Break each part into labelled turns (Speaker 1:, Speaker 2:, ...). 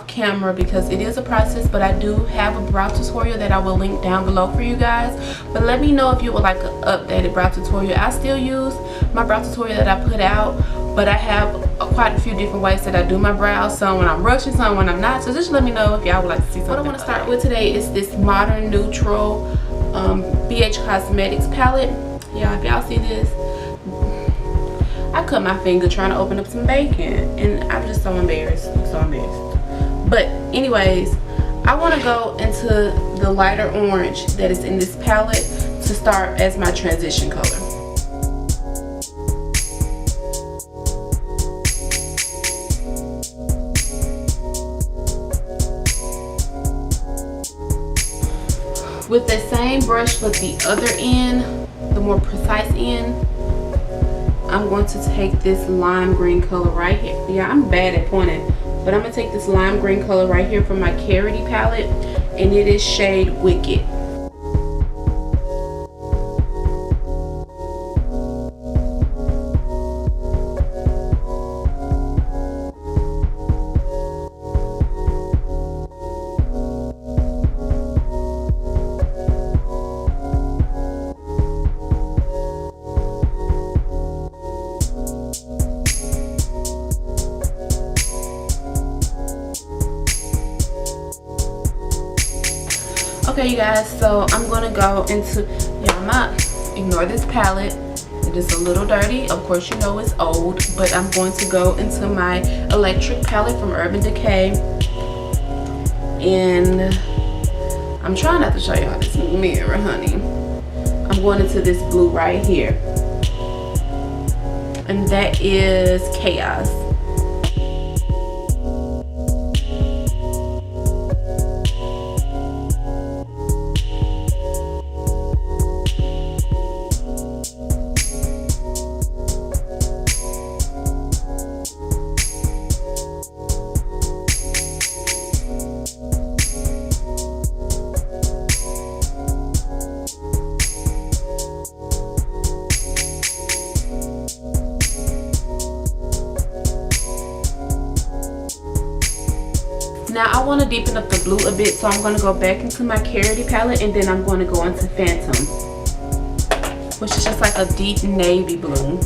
Speaker 1: Camera because it is a process, but I do have a brow tutorial that I will link down below for you guys. But let me know if you would like an updated brow tutorial. I still use my brow tutorial that I put out, but I have quite a few different ways that I do my brows, some when I'm rushing, some when I'm not. So just let me know if y'all would like to see something. What I want to start with today is this Modern Neutral BH Cosmetics palette. If y'all see this, I cut my finger trying to open up some bacon and I'm just so embarrassed. I'm so embarrassed. But anyways, I want to go into the lighter orange that is in this palette to start as my transition color. With the same brush but the other end, the more precise end, I'm going to take this lime green color right here. Yeah, I'm bad at pointing. But I'm going to take this lime green color right here from my Karity palette, and it is shade Wicked. Okay, you guys, so I'm gonna go into, I'm not, ignore this palette, it is a little dirty, of course you know it's old, but I'm going to go into my electric palette from Urban Decay, and I'm trying not to show y'all this mirror, honey. I'm going into this blue right here, and that is Chaos. Now I want to deepen up the blue a bit, so I'm going to go back into my Karity palette, and then I'm going to go into Phantom, which is just like a deep navy blue.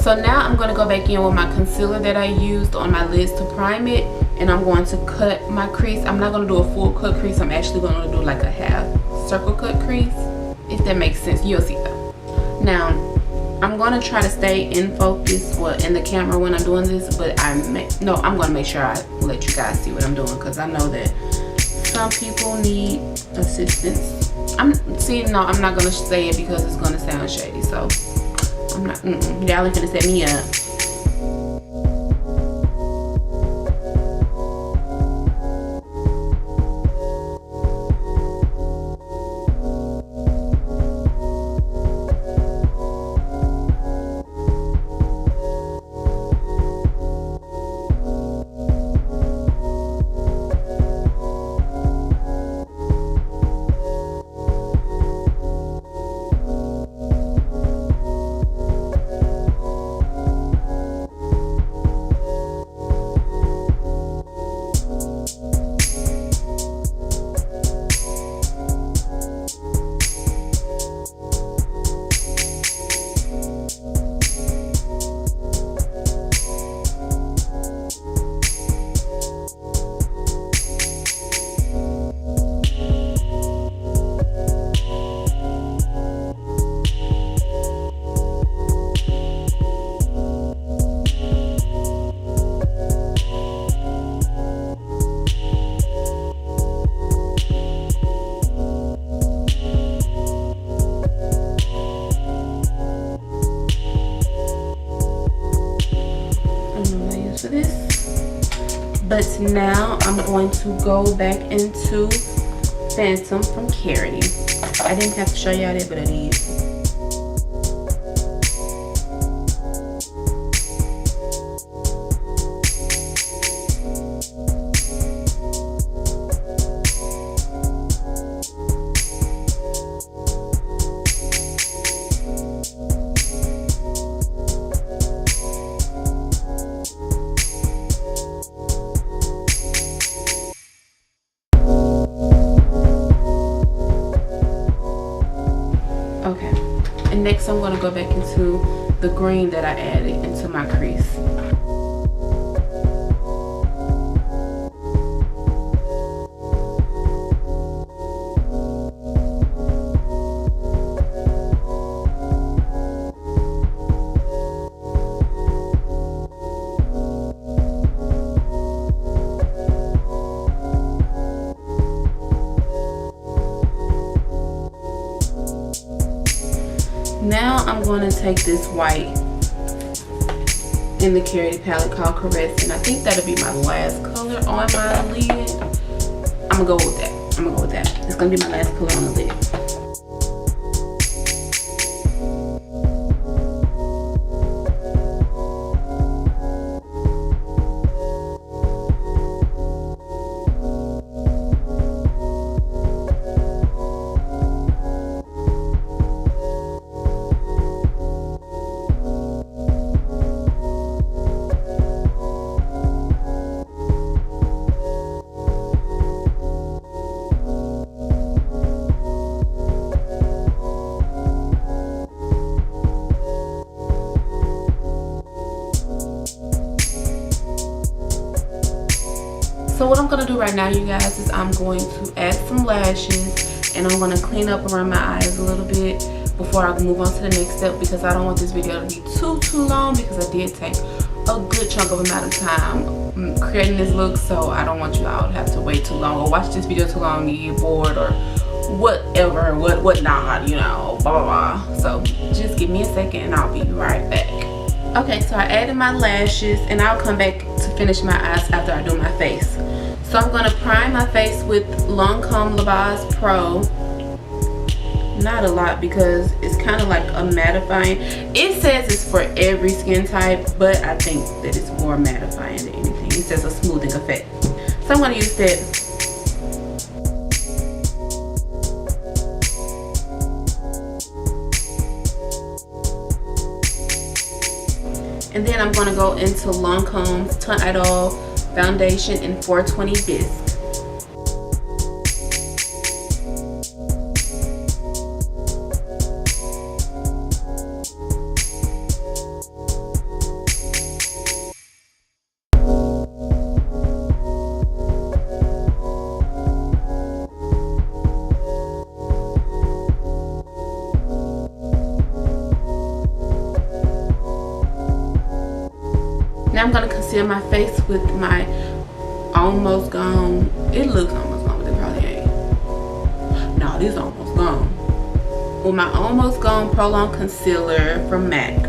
Speaker 1: So now I'm going to go back in with my concealer that I used on my lids to prime it, and I'm going to cut my crease. I'm not going to do a full cut crease. I'm actually going to do like a half circle cut crease, if that makes sense. You'll see that. Now I'm going to try to stay in focus, well, in the camera when I'm doing this, but I'm going to make sure I let you guys see what I'm doing, because I know that some people need assistance. I'm not going to say it because it's going to sound shady, so I'm not, y'all ain't finna set me up. this. But now I'm going to go back into Phantom from Karity. I didn't have to show y'all that, but I did. Okay, and next I'm going to go back into the green that I added into my crease. Now I'm going to take this white in the Karity palette called Caress, and I think that'll be my last color on my lid. I'm gonna go with that. I'm gonna go with that. It's gonna be my last color on the lid. So what I'm going to do right now, you guys, is I'm going to add some lashes, and I'm going to clean up around my eyes a little bit before I move on to the next step, because I don't want this video to be too long, because I did take a good chunk of amount of time creating this look. So I don't want you all to have to wait too long or watch this video too long and get bored or whatever, whatnot, you know, blah blah blah. So just give me a second and I'll be right back. Okay, so I added my lashes, and I'll come back to finish my eyes after I do my face. So I'm going to prime my face with Lancôme Lavage Pro. Not a lot, because it's kind of like a mattifying. It says it's for every skin type, but I think that it's more mattifying than anything. It says a smoothing effect. So I'm going to use that. And then I'm going to go into Lancôme's Teint foundation in 420 Bisque. Now I'm going to conceal my face with my Almost Gone. It looks almost gone, but it probably ain't. No, this is almost gone. With my Almost Gone Prolonged Concealer from MAC.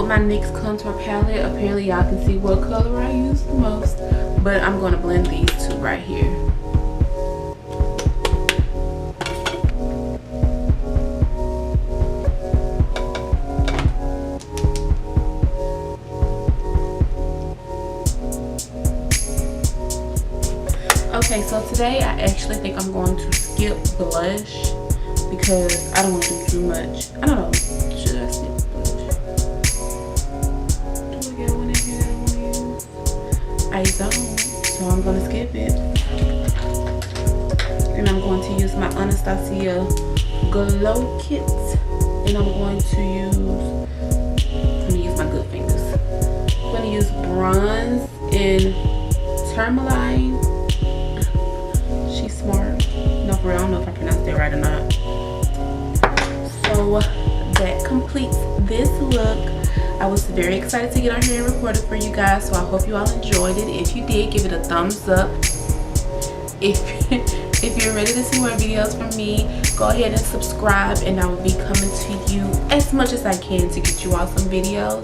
Speaker 1: My NYX Contour Palette. Apparently y'all can see what color I use the most, but I'm going to blend these two right here. Okay, so today I actually think I'm going to skip blush because I don't want to do too much. I don't know, should I skip? I don't, so I'm gonna skip it. And I'm going to use my Anastasia Glow Kit. And I'm going to use my good fingers. I'm going to use bronze in Tourmaline. She's smart. No, for real, I don't know if I pronounced that right or not. So that completes this look. I was very excited to get on here and record it for you guys, so I hope you all enjoyed it. If you did, give it a thumbs up. If you're ready to see more videos from me, go ahead and subscribe, and I will be coming to you as much as I can to get you all some videos.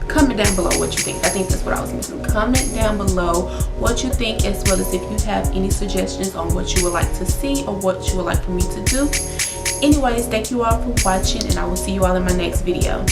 Speaker 1: Comment down below what you think. I think that's what I was missing. Comment down below what you think, as well as if you have any suggestions on what you would like to see or what you would like for me to do. Anyways, thank you all for watching, and I will see you all in my next video.